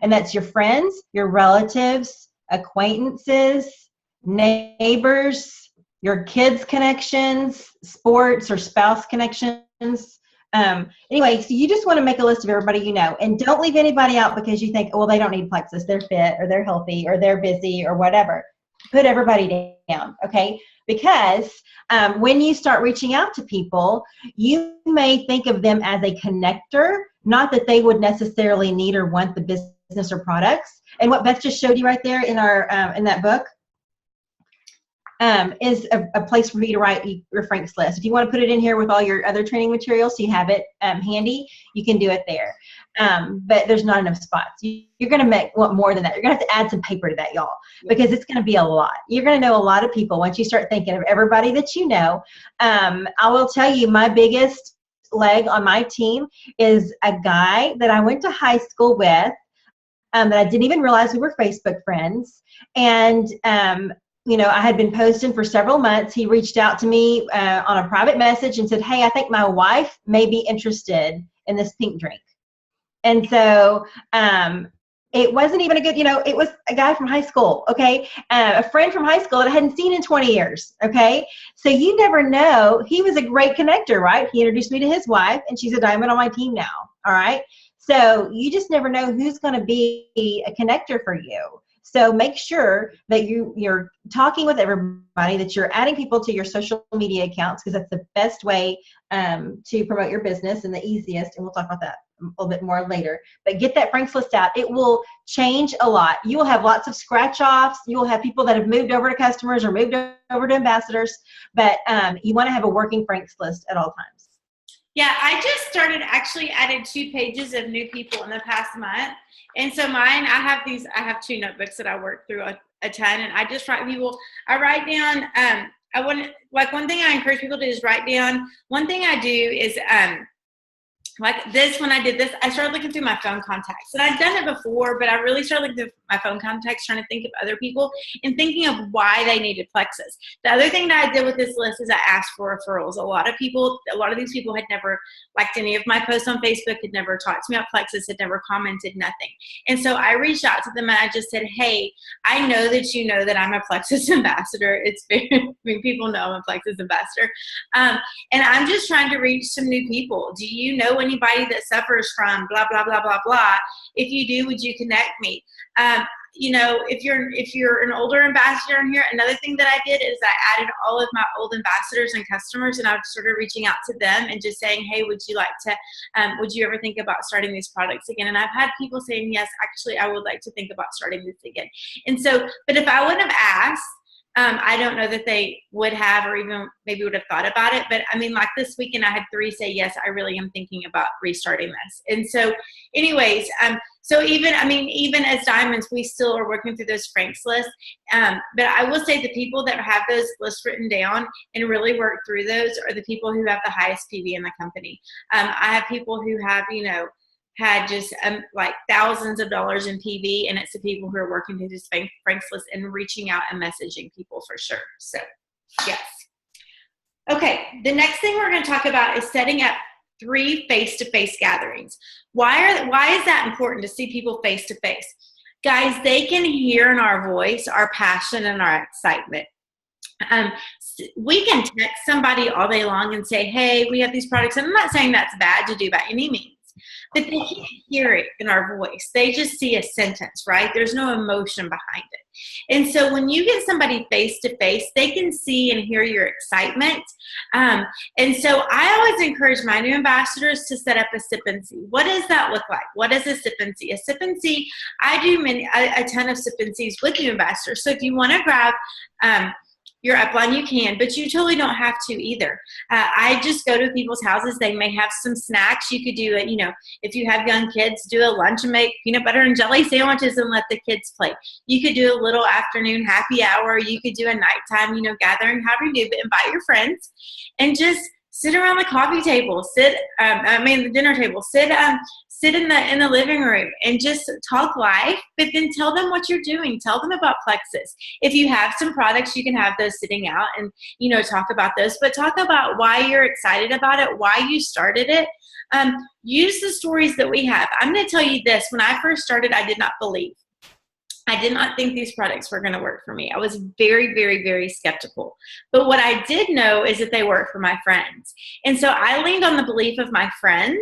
And that's your friends, your relatives, acquaintances, neighbors, your kids' connections, sports or spouse connections. Anyway, so you just want to make a list of everybody you know, and don't leave anybody out because you think, well, they don't need Plexus, they're fit or they're healthy or they're busy or whatever. Put everybody down, okay? Because when you start reaching out to people, you may think of them as a connector, not that they would necessarily need or want the business or products. And what Beth just showed you right there in our in that book is a place for you to write your Franks list. If you want to put it in here with all your other training materials so you have it handy, you can do it there. But there's not enough spots. You're going to want more than that. You're going to have to add some paper to that, y'all, because it's going to be a lot. You're going to know a lot of people once you start thinking of everybody that you know. I will tell you, my biggest leg on my team is a guy that I went to high school with that I didn't even realize we were Facebook friends. And I had been posting for several months. He reached out to me on a private message and said, hey, I think my wife may be interested in this pink drink. And so it wasn't even a good, it was a guy from high school, okay? A friend from high school that I hadn't seen in 20 years, okay? So you never know. He was a great connector, right? He introduced me to his wife, and she's a diamond on my team now, all right? So you just never know who's going to be a connector for you. So make sure that you're talking with everybody, that you're adding people to your social media accounts, because that's the best way to promote your business and the easiest. And we'll talk about that a little bit more later. But get that Franks list out. It will change a lot. You will have lots of scratch-offs. You will have people that have moved over to customers or moved over to ambassadors. But you want to have a working Franks list at all times.
Yeah, I just actually added 2 pages of new people in the past month. And so mine, I have 2 notebooks that I work through a ton, and I just write people. I write down, one thing I encourage people to do is write down. One thing I do is, like this, when I did this, I started looking through my phone contacts. And I'd done it before, but I really started looking through my phone contacts, trying to think of other people and thinking of why they needed Plexus. The other thing that I did with this list is I asked for referrals. A lot of these people had never liked any of my posts on Facebook, had never talked to me about Plexus, had never commented, nothing. And so I reached out to them and I just said, hey, I know that you know that I'm a Plexus ambassador. It's very, I mean, people know I'm a Plexus ambassador. And I'm just trying to reach some new people. Do you know anybody that suffers from blah, blah, blah, blah, blah? If you do, would you connect me? If you're an older ambassador in here, another thing that I did is I added all of my old ambassadors and customers, and I started reaching out to them and just saying, hey, would you like to, would you ever think about starting these products again? And I've had people saying, yes, actually, I would like to think about starting this again. And so, but if I wouldn't have asked, I don't know that they would have, or even maybe would have thought about it. But I mean, like this weekend, I had 3 say, yes, I really am thinking about restarting this. And so anyways, so even as diamonds, we still are working through those Franks lists. But I will say the people that have those lists written down and really work through those are the people who have the highest PV in the company. I have people who have, had just like thousands of dollars in PV, and it's the people who are working through this Franks list and reaching out and messaging people for sure. So yes. Okay, the next thing we're going to talk about is setting up 3 face-to-face gatherings. Why is that important to see people face-to-face? Guys, they can hear in our voice our passion and our excitement. We can text somebody all day long and say, hey, we have these products. And I'm not saying that's bad to do by any means, but they can't hear it in our voice. They just see a sentence, right? There's no emotion behind it. And so when you get somebody face to face, they can see and hear your excitement. And so I always encourage my new ambassadors to set up a sip and see. What does that look like? What is a sip and see? A sip and see, I do a ton of sip and sees with new ambassadors. So if you want to grab your upline, you can, but you totally don't have to either. I just go to people's houses. They may have some snacks. You could do it, if you have young kids, do a lunch and make peanut butter and jelly sandwiches and let the kids play. You could do a little afternoon happy hour. You could do a nighttime, gathering, however you do, but invite your friends and just sit around the coffee table, the dinner table, sit in the living room and just talk life, but then tell them what you're doing. Tell them about Plexus. If you have some products, you can have those sitting out and, talk about those, but talk about why you're excited about it, why you started it. Use the stories that we have. I'm going to tell you this. When I first started, I did not believe. I did not think these products were going to work for me. I was very, very, very skeptical. But what I did know is that they work for my friends. And so I leaned on the belief of my friends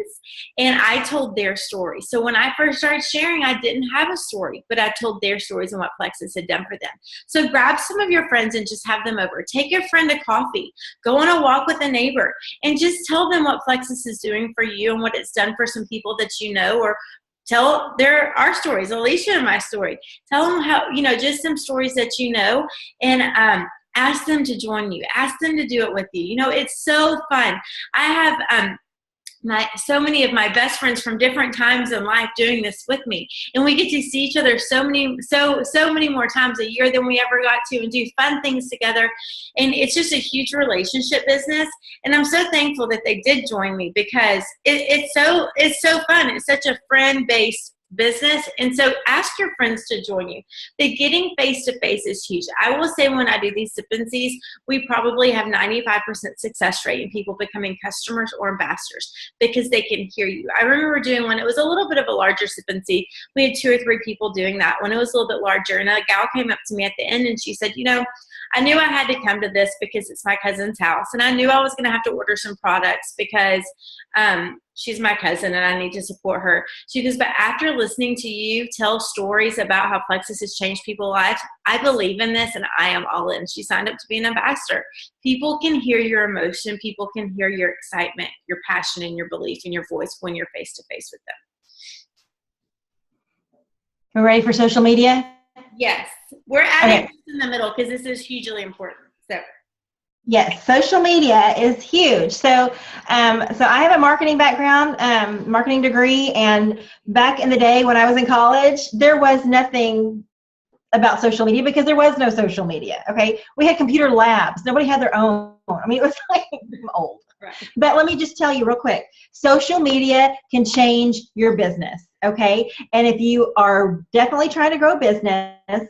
and I told their story. So when I first started sharing, I didn't have a story, but I told their stories and what Plexus had done for them. So grab some of your friends and just have them over. Take your friend to coffee. Go on a walk with a neighbor and just tell them what Plexus is doing for you and what it's done for some people that you know, or tell our stories, Alicia and my story. Tell them how, just some stories that and ask them to join you. Ask them to do it with you. It's so fun. I have so many of my best friends from different times in life doing this with me, and we get to see each other so many more times a year than we ever got to, and do fun things together. And it's just a huge relationship business, and I'm so thankful that they did join me, because it's so fun. It's such a friend-based business. And so ask your friends to join you. The getting face-to-face is huge. I will say when I do these sip-and-sees, we probably have 95% success rate in people becoming customers or ambassadors, because they can hear you. I remember doing one, it was a little bit of a larger sip-and-see. We had 2 or 3 people doing that when it was a little bit larger. And a gal came up to me at the end and she said, I knew I had to come to this because it's my cousin's house. And I knew I was going to have to order some products because she's my cousin and I need to support her. She goes, but after listening to you tell stories about how Plexus has changed people's lives, I believe in this and I am all in. She signed up to be an ambassador. People can hear your emotion. People can hear your excitement, your passion, and your belief in your voice when you're face to face with them.
We're ready for social media?
Yes. We're adding this in the middle because this is hugely important. So.
Yes, social media is huge. So I have a marketing background, marketing degree, and back in the day when I was in college, there was nothing about social media because there was no social media. Okay. We had computer labs. Nobody had their own. I mean, it was like old.
Right.
But let me just tell you real quick, social media can change your business. Okay. And if you are definitely trying to grow a business,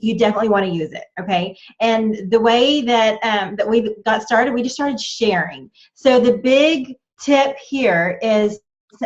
you definitely want to use it. Okay. And the way that, that we got started, we just started sharing. So the big tip here is,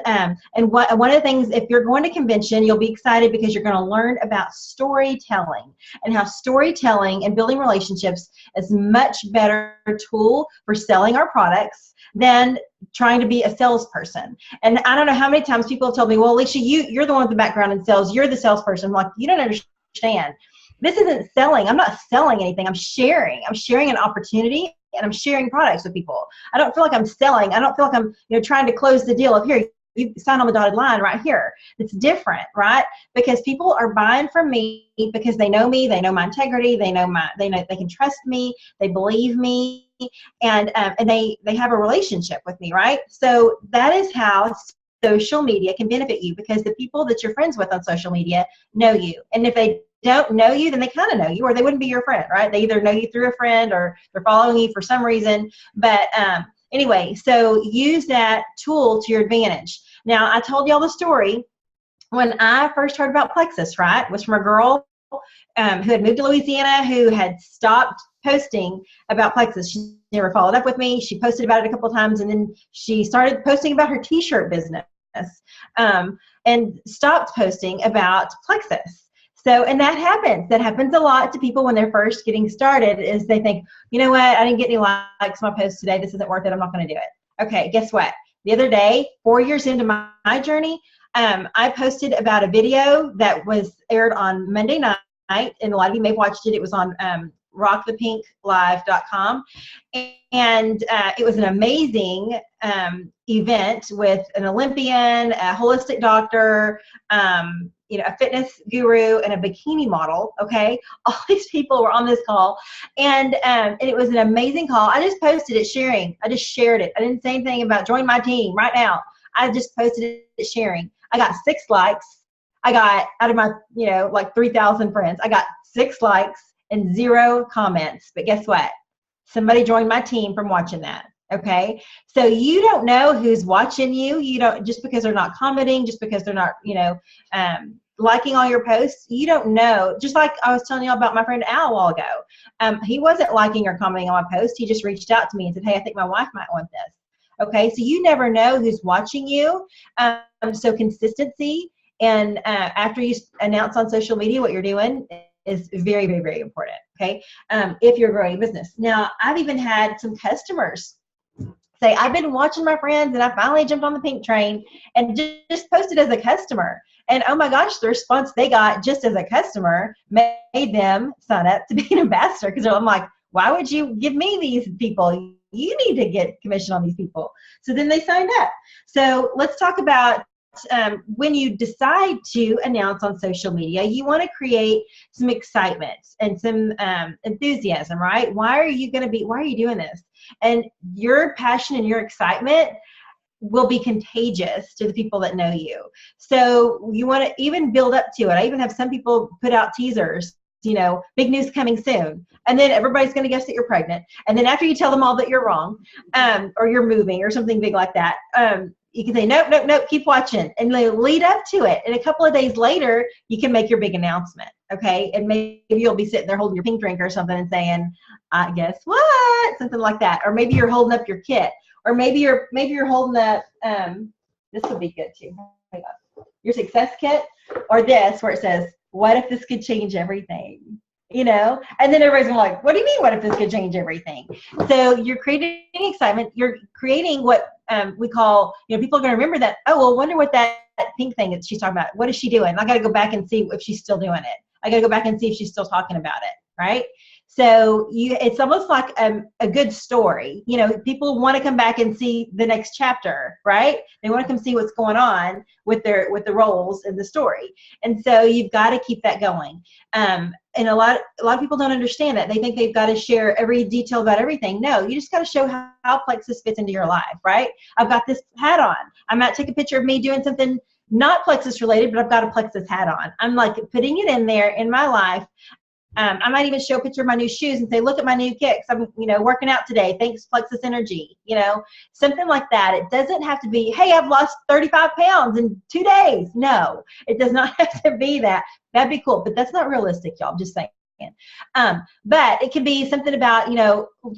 and one of the things, if you're going to convention, you'll be excited because you're going to learn about storytelling and how storytelling and building relationships is much better tool for selling our products than trying to be a salesperson. And I don't know how many times people have told me, well, Alicia, you're the one with the background in sales. You're the salesperson. I'm like, you don't understand. This isn't selling. I'm not selling anything. I'm sharing. I'm sharing an opportunity, and I'm sharing products with people. I don't feel like I'm selling. I don't feel like I'm, trying to close the deal of here. You sign on the dotted line right here. It's different, right? Because people are buying from me because they know me, they know my integrity, they know they can trust me, they believe me, and they have a relationship with me, right? So that is how social media can benefit you, because the people that you're friends with on social media know you, and if they don't know you, then they kind of know you, or they wouldn't be your friend, right? They either know you through a friend or they're following you for some reason. But anyway, so use that tool to your advantage. Now, I told y'all the story when I first heard about Plexus, right? It was from a girl who had moved to Louisiana, who had stopped posting about Plexus. She never followed up with me. She posted about it a couple of times, and then she started posting about her t-shirt business and stopped posting about Plexus. So, and that happens. That happens a lot to people when they're first getting started, is they think, you know what, I didn't get any likes on my post today. This isn't worth it. I'm not going to do it. Okay, guess what? The other day, 4 years into my journey, I posted about a video that was aired on Monday night, and a lot of you may have watched it. It was on rockthepinklive.com, and it was an amazing event with an Olympian, a holistic doctor, a fitness guru, and a bikini model. Okay, all these people were on this call, and it was an amazing call. I just posted it sharing. I just shared it. I didn't say anything about join my team right now. I just posted it sharing. I got 6 likes. I got, out of my like 3,000 friends, I got 6 likes and 0 comments. But guess what? Somebody joined my team from watching that. Okay, so you don't know who's watching you. You don't, just because they're not commenting, just because they're not, liking all your posts, you don't know. Just like I was telling you about my friend Al a while ago. He wasn't liking or commenting on my post. He just reached out to me and said, hey, I think my wife might want this. Okay, so you never know who's watching you. So consistency, and after you announce on social media what you're doing is very, very, very important. Okay, if you're growing a business. Now, I've even had some customers say, I've been watching my friends and I finally jumped on the pink train and just posted as a customer. And oh my gosh, the response they got just as a customer made them sign up to be an ambassador, because I'm like, why would you give me these people? You need to get commission on these people. So then they signed up. So let's talk about when you decide to announce on social media, you want to create some excitement and some enthusiasm, right? Why are you doing this? And your passion and your excitement will be contagious to the people that know you. So you want to even build up to it. I even have some people put out teasers, big news coming soon. And then everybody's going to guess that you're pregnant. And then after you tell them all that you're wrong, or you're moving or something big like that, you can say, nope, keep watching, and lead up to it. And a couple of days later, you can make your big announcement, okay? And maybe you'll be sitting there holding your pink drink or something and saying, guess what? Something like that. Or maybe you're holding up your kit. Or maybe you're holding up, this would be good too. Hang on. Your success kit, or this, where it says, what if this could change everything? And then everybody's like, what do you mean, what if this could change everything? So you're creating excitement. You're creating what we call, people are going to remember that, oh, well, wonder what that pink thing that she's talking about. What is she doing? I got to go back and see if she's still doing it. I got to go back and see if she's still talking about it, right? So it's almost like a good story. People want to come back and see the next chapter, right? They want to come see what's going on with the roles in the story. And so you've got to keep that going. And a lot of people don't understand that. They think they've got to share every detail about everything. No, you just got to show how Plexus fits into your life, right? I've got this hat on. I might take a picture of me doing something not Plexus related, but I've got a Plexus hat on. I'm like putting it in there in my life. I might even show a picture of my new shoes and say, look at my new kicks. I'm, working out today. Thanks, Plexus Energy. Something like that. It doesn't have to be, hey, I've lost 35 pounds in 2 days. No, it does not have to be that. That'd be cool, but that's not realistic, y'all. I'm just saying. But it can be something about,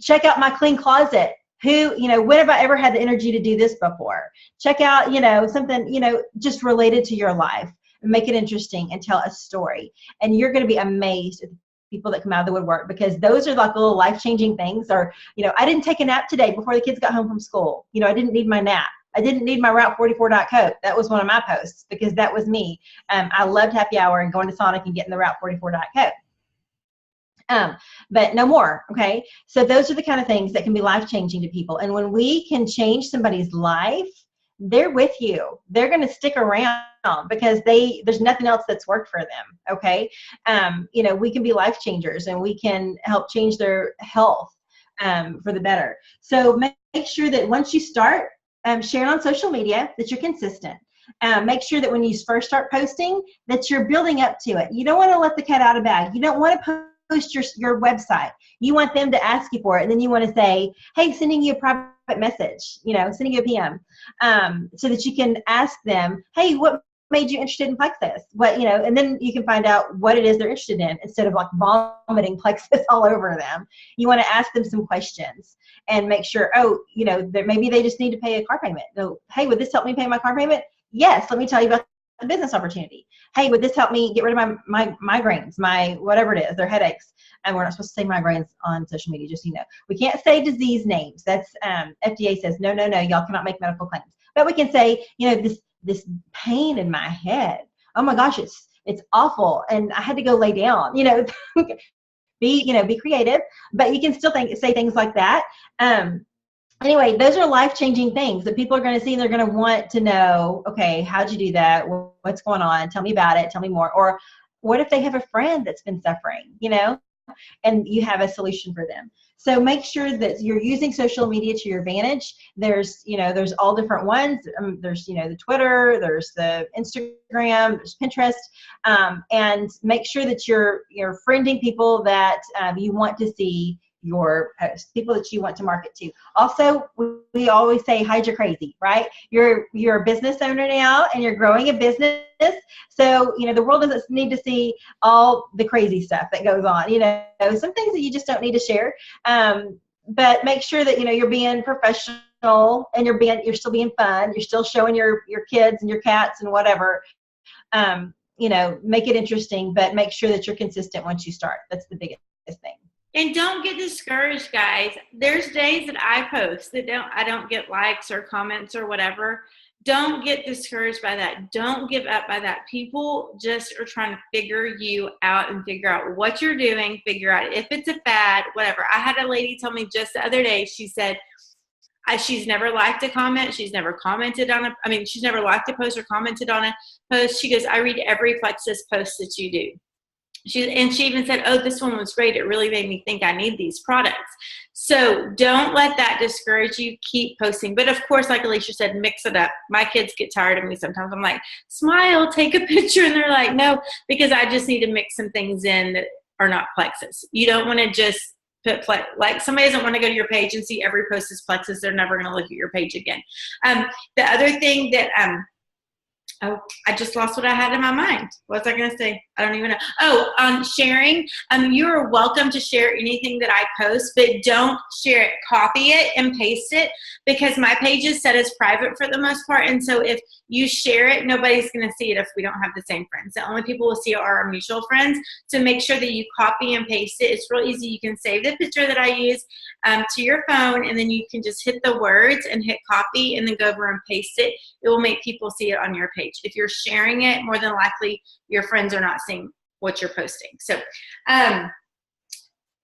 check out my clean closet. When have I ever had the energy to do this before? Check out, something, just related to your life. Make it interesting and tell a story. And you're going to be amazed at the people that come out of the woodwork, because those are like little life-changing things. Or, I didn't take a nap today before the kids got home from school. I didn't need my nap. I didn't need my Route 44 Dot coat. That was one of my posts, because that was me. I loved happy hour and going to Sonic and getting the Route 44 Dot coat. But no more. Okay. So those are the kind of things that can be life-changing to people. And when we can change somebody's life, they're with you. They're going to stick around because there's nothing else that's worked for them. Okay. We can be life changers, and we can help change their health for the better. So make sure that once you start sharing on social media, that you're consistent. Make sure that when you first start posting, that you're building up to it. You don't want to let the cat out of the bag. You don't want to post your website. You want them to ask you for it, and then you want to say, hey, sending you a private message, sending you a PM, so that you can ask them, hey, what made you interested in Plexus? And then you can find out what it is they're interested in, instead of like vomiting Plexus all over them. You want to ask them some questions and make sure, that maybe they just need to pay a car payment. So, hey, would this help me pay my car payment? Yes, let me tell you about the business opportunity. Hey, would this help me get rid of my migraines, my whatever it is, their headaches? And we're not supposed to say migraines on social media, just we can't say disease names. That's FDA says no, y'all cannot make medical claims. But we can say, this pain in my head. Oh my gosh, it's awful, and I had to go lay down. Be creative, but you can still say things like that. Anyway, those are life-changing things that people are going to see, and they're going to want to know, okay, how'd you do that? What's going on? Tell me about it. Tell me more. Or what if they have a friend that's been suffering, and you have a solution for them? So make sure that you're using social media to your advantage. There's all different ones. There's, the Twitter, there's the Instagram, there's Pinterest, and make sure that you're friending people that you want to see your posts, people that you want to market to. Also, we always say hide your crazy, right? You're a business owner now, and you're growing a business. So, the world doesn't need to see all the crazy stuff that goes on. Some things that you just don't need to share. But make sure that, you're being professional, and you're still being fun. You're still showing your kids and your cats and whatever. Make it interesting, but make sure that you're consistent once you start. That's the biggest thing.
And don't get discouraged, guys. There's days that I post that I don't get likes or comments or whatever. Don't get discouraged by that. Don't give up by that. People just are trying to figure you out and figure out what you're doing, figure out if it's a fad, whatever. I had a lady tell me just the other day, she said she's never liked a comment. She's never commented on she's never liked a post or commented on a post. She goes, I read every Plexus post that you do. She even said, oh, this one was great. It really made me think I need these products. So don't let that discourage you. Keep posting. But of course, like Alicia said, mix it up. My kids get tired of me sometimes. I'm like, smile, take a picture. And they're like, no, because I just need to mix some things in that are not Plexus. You don't want to just put like somebody doesn't want to go to your page and see every post is Plexus. They're never going to look at your page again. The other thing that oh, I just lost what I had in my mind. What was I going to say? I don't even know. Oh, on sharing. You are welcome to share anything that I post, but don't share it. Copy it and paste it, because my page is set as private for the most part. And so if you share it, nobody's going to see it if we don't have the same friends. The only people who will see it are our mutual friends. So make sure that you copy and paste it. It's real easy. You can save the picture that I use to your phone, and then you can just hit the words and hit copy and then go over and paste it. It will make people see it on your page. If you're sharing it, more than likely your friends are not seeing what you're posting. So,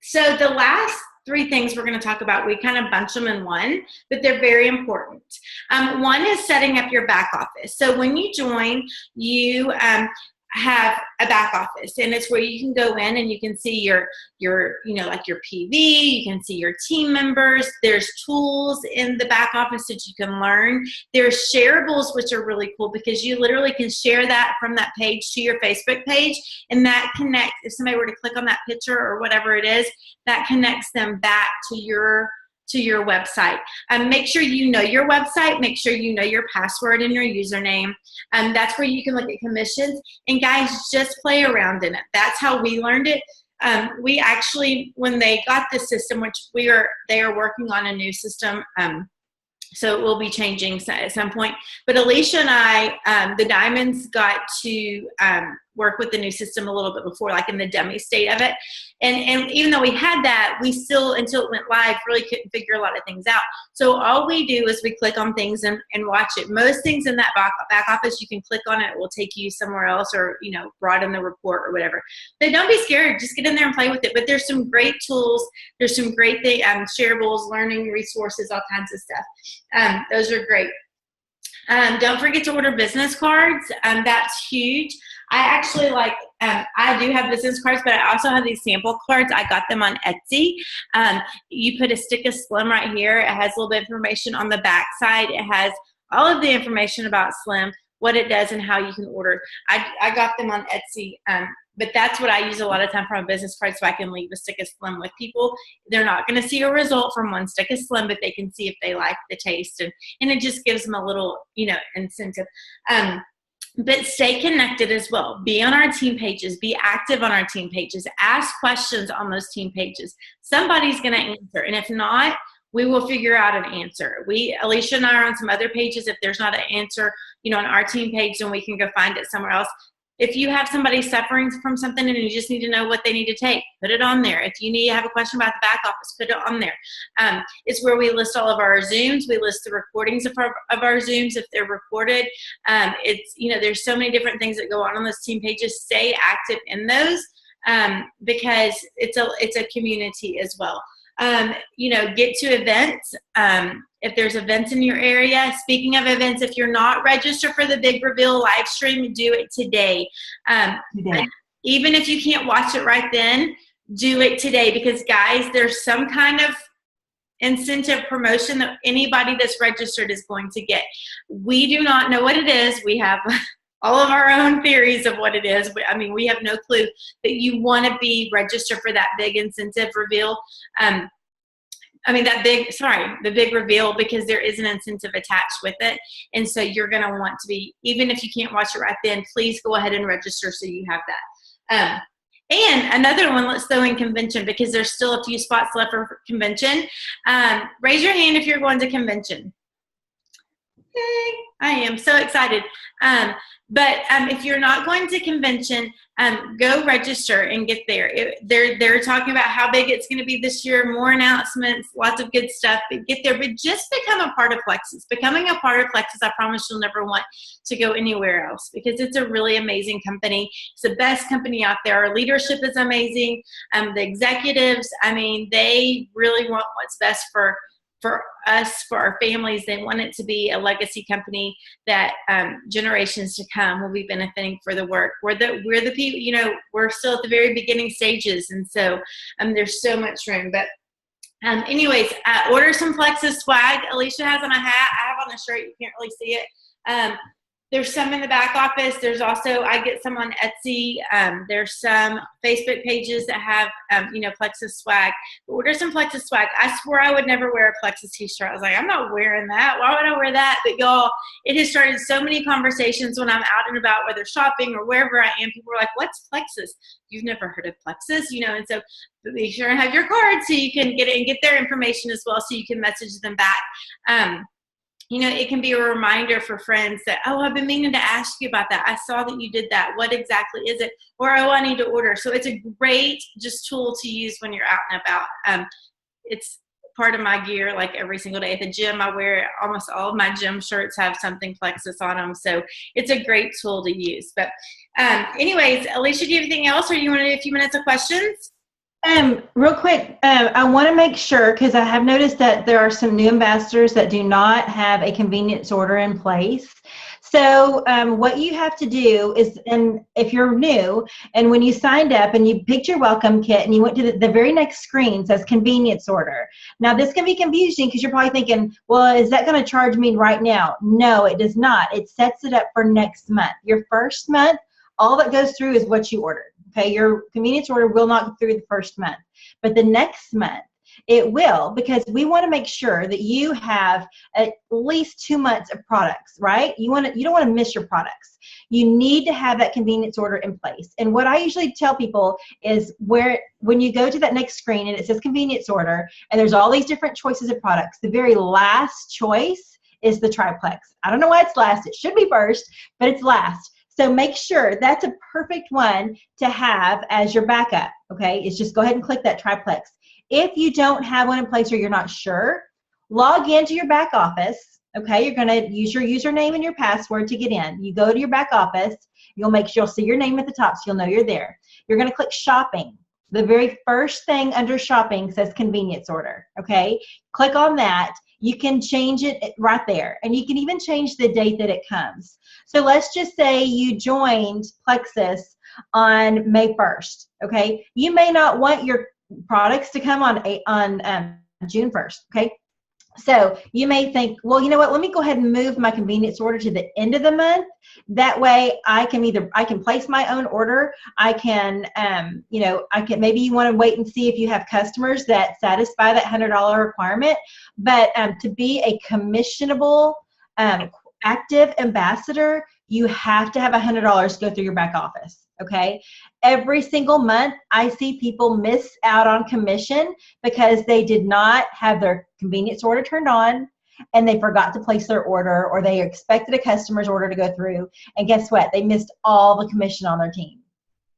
so the last three things we're going to talk about, we kind of bunch them in one, but they're very important. One is setting up your back office. So when you join, you have a back office, and it's where you can go in and you can see your like your PV, you can see your team members. There's tools in the back office that you can learn. There's shareables, which are really cool because you literally can share that from that page to your Facebook page, and that connects, if somebody were to click on that picture or whatever it is, that connects them back to your website. Make sure you know your website. Make sure you know your password and your username. That's where you can look at commissions. And guys, just play around in it. That's how we learned it. We actually, when they got the system, which they are working on a new system, so it will be changing at some point. But Alicia and I, the Diamonds, got to work with the new system a little bit before, like in the dummy state of it. And even though we had that, we still, until it went live, really couldn't figure a lot of things out. So all we do is we click on things and watch it. Most things in that back office, you can click on it. It will take you somewhere else, or, broaden the report or whatever. But don't be scared. Just get in there and play with it. But there's some great tools. There's some great shareables, learning resources, all kinds of stuff. Those are great. Don't forget to order business cards. That's huge. I actually I do have business cards, but I also have these sample cards. I got them on Etsy. You put a stick of Slim right here. It has a little bit of information on the back side. It has all of the information about Slim, what it does, and how you can order. I got them on Etsy, but that's what I use a lot of time for my business card, so I can leave a stick of Slim with people. They're not going to see a result from one stick of Slim, but they can see if they like the taste, and it just gives them a little, incentive. But stay connected as well. Be on our team pages. Be active on our team pages. Ask questions on those team pages. Somebody's going to answer, and if not, we will figure out an answer. Alicia and I are on some other pages. If there's not an answer, on our team page, then we can go find it somewhere else. If you have somebody suffering from something and you just need to know what they need to take, put it on there. If you have a question about the back office, put it on there. It's where we list all of our Zooms. We list the recordings of our Zooms if they're recorded. There's so many different things that go on those team pages. Stay active in those because it's a community as well. Get to events. If there's events in your area. Speaking of events, if you're not registered for the Big Reveal live stream, do it today. Even if you can't watch it right then, do it today, because guys, there's some kind of incentive promotion that anybody that's registered is going to get. We do not know what it is. We have all of our own theories of what it is. We have no clue, but you want to be registered for that big incentive reveal. The big reveal, because there is an incentive attached with it. And so you're going to want to be, even if you can't watch it right then, please go ahead and register so you have that. And another one, let's throw in convention, because there's still a few spots left for convention. Raise your hand if you're going to convention. Yay, I am so excited. But if you're not going to convention, go register and get there. They're talking about how big it's going to be this year, more announcements, lots of good stuff. But get there. But just become a part of Plexus. Becoming a part of Plexus, I promise you'll never want to go anywhere else, because it's a really amazing company. It's the best company out there. Our leadership is amazing. The executives, they really want what's best for us, for our families. They want it to be a legacy company that generations to come will be benefiting for the work. We're the people, we're still at the very beginning stages, and so there's so much room. But anyways, order some Plexus swag. Alicia has on a hat. I have on a shirt. You can't really see it. There's some in the back office. There's also, I get some on Etsy. There's some Facebook pages that have, Plexus swag. Order some Plexus swag. I swore I would never wear a Plexus t-shirt. I was like, I'm not wearing that. Why would I wear that? But y'all, it has started so many conversations when I'm out and about, whether shopping or wherever I am. People are like, what's Plexus? You've never heard of Plexus, and so be sure and have your card so you can get it and get their information as well, so you can message them back. It can be a reminder for friends that, oh, I've been meaning to ask you about that. I saw that you did that. What exactly is it? Or, oh, I need to order. So it's a great just tool to use when you're out and about. It's part of my gear, like every single day at the gym. I wear almost all of my gym shirts have something Plexus on them. So it's a great tool to use. But anyways, Alicia, do you have anything else, or you want to do a few minutes of questions?
Real quick, I want to make sure, because I have noticed that there are some new ambassadors that do not have a convenience order in place. So what you have to do is, and if you're new, and when you signed up and you picked your welcome kit and you went to the very next screen says convenience order. Now this can be confusing because you're probably thinking, well, is that going to charge me right now? No, it does not. It sets it up for next month. Your first month, all that goes through is what you ordered. Okay, your convenience order will not go through the first month, but the next month it will, because we want to make sure that you have at least 2 months of products, right? You don't want to miss your products. You need to have that convenience order in place. And what I usually tell people is when you go to that next screen and it says convenience order and there's all these different choices of products, the very last choice is the triplex. I don't know why it's last. It should be first, but it's last. So make sure that's a perfect one to have as your backup, okay? It's just go ahead and click that triplex. If you don't have one in place or you're not sure, log into your back office, okay? You're gonna use your username and your password to get in. You go to your back office, you'll see your name at the top so you'll know you're there. You're gonna click shopping. The very first thing under shopping says convenience order, okay? Click on that. You can change it right there, and you can even change the date that it comes. So let's just say you joined Plexus on May 1st, okay? You may not want your products to come on June 1st, okay? So you may think, well, you know what, let me go ahead and move my convenience order to the end of the month. That way I can place my own order. I can, maybe you want to wait and see if you have customers that satisfy that $100 requirement. But to be a commissionable, active ambassador, you have to have $100 go through your back office. Okay. Every single month, I see people miss out on commission because they did not have their convenience order turned on and they forgot to place their order, or they expected a customer's order to go through. And guess what? They missed all the commission on their team.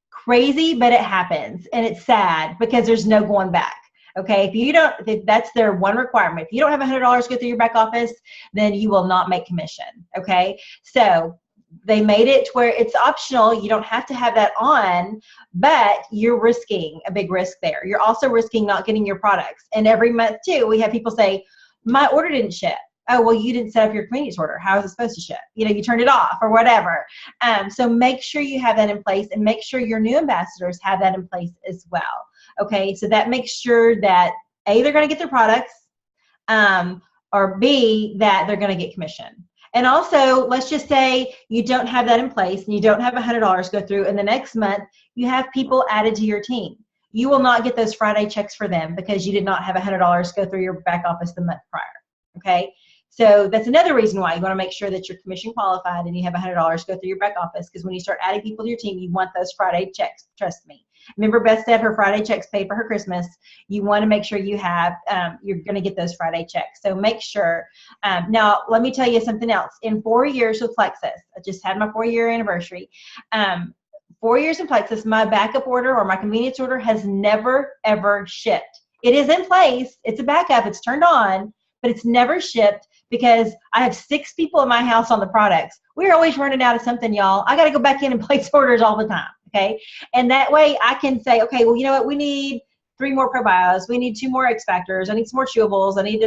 Crazy, but it happens. And it's sad because there's no going back. Okay. If that's their one requirement. If you don't have $100 go through your back office, then you will not make commission. Okay. So they made it to where it's optional. You don't have to have that on, but you're risking a big risk there. You're also risking not getting your products. And every month too, we have people say, my order didn't ship. Oh, well, you didn't set up your convenience order. How is it supposed to ship? You turned it off or whatever. So make sure you have that in place, and make sure your new ambassadors have that in place as well. Okay, so that makes sure that A, they're going to get their products, or B, that they're going to get commission. And also, let's just say you don't have that in place and you don't have $100 go through, and the next month you have people added to your team. You will not get those Friday checks for them because you did not have $100 go through your back office the month prior. Okay, so that's another reason why you want to make sure that you're commission qualified and you have $100 go through your back office, because when you start adding people to your team, you want those Friday checks. Trust me. Remember, Beth said her Friday checks paid for her Christmas. You want to make sure you have, you're going to get those Friday checks. So make sure. Now, let me tell you something else. In 4 years with Plexus, I just had my 4-year anniversary. 4 years in Plexus, my backup order or my convenience order has never, ever shipped. It is in place. It's a backup. It's turned on, but it's never shipped because I have 6 people in my house on the products. We're always running out of something, y'all. I got to go back in and place orders all the time. Okay. And that way I can say, okay, well, you know what? We need 3 more probios. We need 2 more X factors. I need some more chewables. I need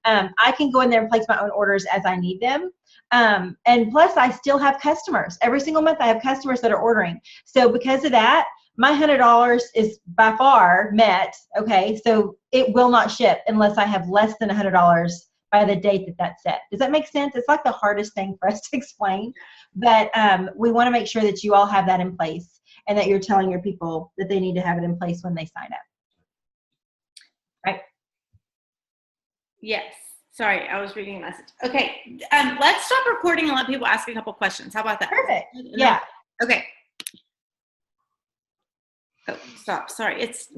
I can go in there and place my own orders as I need them. And plus I still have customers. Every single month I have customers that are ordering. So because of that, my $100 is by far met. Okay. So it will not ship unless I have less than $100 by the date that's set. Does that make sense? It's like the hardest thing for us to explain, but we want to make sure that you all have that in place and that you're telling your people that they need to have it in place when they sign up. Right?
Yes. Sorry, I was reading a message. Okay, let's stop recording and let people ask a couple questions. How about that?
Perfect. Yeah.
Okay. Oh, stop. Sorry. It's